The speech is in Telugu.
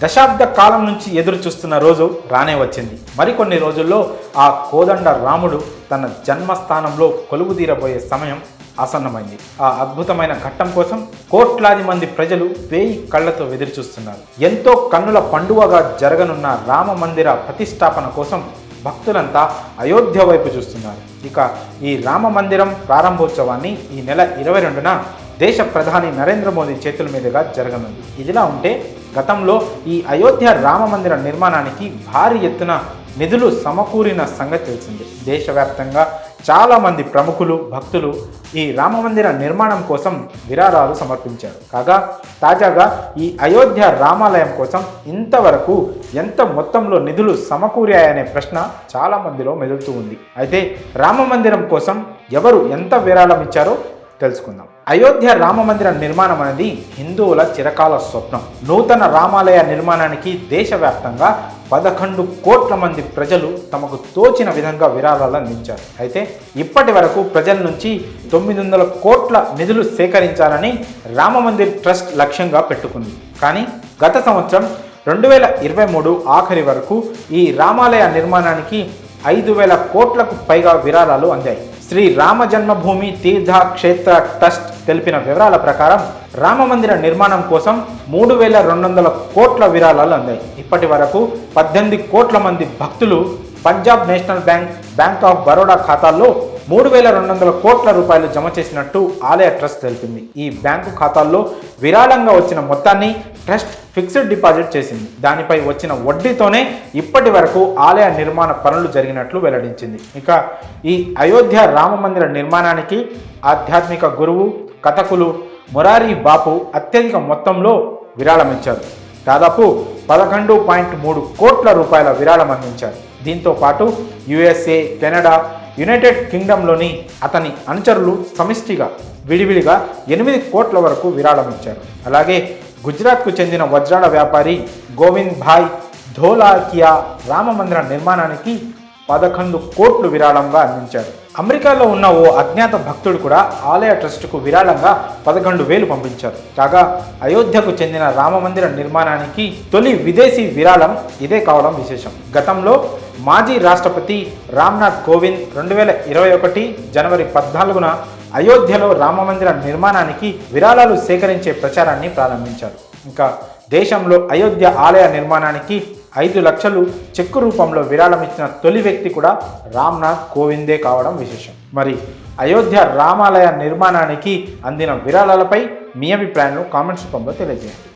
దశాబ్ద కాలం నుంచి ఎదురు చూస్తున్న రోజు రానే వచ్చింది. మరికొన్ని రోజుల్లో ఆ కోదండ రాముడు తన జన్మస్థానంలో కొలువుదీరబోయే సమయం ఆసన్నమైంది. ఆ అద్భుతమైన ఘట్టం కోసం కోట్లాది మంది ప్రజలు వేయి కళ్లతో ఎదురుచూస్తున్నారు. ఎంతో కన్నుల పండువగా జరగనున్న రామ మందిర ప్రతిష్టాపన కోసం భక్తులంతా అయోధ్య వైపు చూస్తున్నారు. ఇక ఈ రామ మందిరం ప్రారంభోత్సవాన్ని ఈ నెల 22న దేశ ప్రధాని నరేంద్ర మోదీ చేతుల మీదుగా జరగనుంది. ఇదిలా ఉంటే గతంలో ఈ అయోధ్య రామ మందిర నిర్మాణానికి భారీ ఎత్తున నిధులు సమకూరిన సంగతి తెలిసింది. దేశవ్యాప్తంగా చాలామంది ప్రముఖులు భక్తులు ఈ రామ మందిర నిర్మాణం కోసం విరాళాలు సమర్పించారు. కాగా తాజాగా ఈ అయోధ్య రామాలయం కోసం ఇంతవరకు ఎంత మొత్తంలో నిధులు సమకూరాయనే ప్రశ్న చాలా మందిలో మెదులుతూ ఉంది. అయితే రామ మందిరం కోసం ఎవరు ఎంత విరాళం ఇచ్చారో తెలుసుకుందాం. అయోధ్య రామ మందిర నిర్మాణం అనేది హిందువుల చిరకాల స్వప్నం. నూతన రామాలయ నిర్మాణానికి దేశవ్యాప్తంగా 11 కోట్ల మంది ప్రజలు తమకు తోచిన విధంగా విరాళాలు అందించారు. అయితే ఇప్పటి వరకు ప్రజల నుంచి 900 కోట్ల నిధులు సేకరించాలని రామ మందిర్ ట్రస్ట్ లక్ష్యంగా పెట్టుకుంది. కానీ గత సంవత్సరం 2023 ఆఖరి వరకు ఈ రామాలయ నిర్మాణానికి 5,000 కోట్లకు పైగా విరాళాలు అందాయి. శ్రీ రామ జన్మభూమి తీర్థ క్షేత్ర ట్రస్ట్ తెలిపిన వివరాల ప్రకారం రామ మందిర నిర్మాణం కోసం 3,200 కోట్ల విరాళాలు అందాయి. ఇప్పటి వరకు 18 కోట్ల మంది భక్తులు Punjab national bank, bank of Baroda ఖాతాల్లో 3,200 కోట్ల రూపాయలు జమ చేసినట్టు ఆలయ ట్రస్ట్ తెలిపింది. ఈ బ్యాంకు ఖాతాల్లో విరాళంగా వచ్చిన మొత్తాన్ని ట్రస్ట్ ఫిక్స్డ్ డిపాజిట్ చేసింది. దానిపై వచ్చిన వడ్డీతోనే ఇప్పటి వరకు ఆలయ నిర్మాణ పనులు జరిగినట్లు వెల్లడించింది. ఇక ఈ అయోధ్య రామ మందిర నిర్మాణానికి ఆధ్యాత్మిక గురువు కథకులు మొరారి బాపు అత్యధిక మొత్తంలో విరాళం ఇచ్చారు. దాదాపు 11.3 కోట్ల రూపాయల విరాళం అందించారు. దీంతో పాటు USA, కెనడా, యునైటెడ్ కింగ్డమ్లోని అతని అనుచరులు సమిష్టిగా విడివిడిగా 8 కోట్ల వరకు విరాళం ఇచ్చారు. అలాగే గుజరాత్కు చెందిన వజ్రాల వ్యాపారి గోవింద్ భాయ్ ధోలాకియా రామ మందిర నిర్మాణానికి 11 కోట్లు విరాళంగా అందించారు. అమెరికాలో ఉన్న ఓ అజ్ఞాత భక్తుడు కూడా ఆలయ ట్రస్టుకు విరాళంగా 11,000 పంపించారు. కాగా అయోధ్యకు చెందిన రామ మందిర నిర్మాణానికి తొలి విదేశీ విరాళం ఇదే కావడం విశేషం. గతంలో మాజీ రాష్ట్రపతి రామ్నాథ్ కోవింద్ 2021 జనవరి 14న అయోధ్యలో రామ మందిర నిర్మాణానికి విరాళాలు సేకరించే ప్రచారాన్ని ప్రారంభించారు. ఇంకా దేశంలో అయోధ్య ఆలయ నిర్మాణానికి 5 లక్షలు చెక్కు రూపంలో విరాళం ఇచ్చిన తొలి వ్యక్తి కూడా రామ్నాథ్ కోవిందే కావడం విశేషం. మరి అయోధ్య రామాలయ నిర్మాణానికి అందిన విరాళాలపై మీ అభిప్రాయాలను కామెంట్స్ రూపంలో తెలియజేయండి.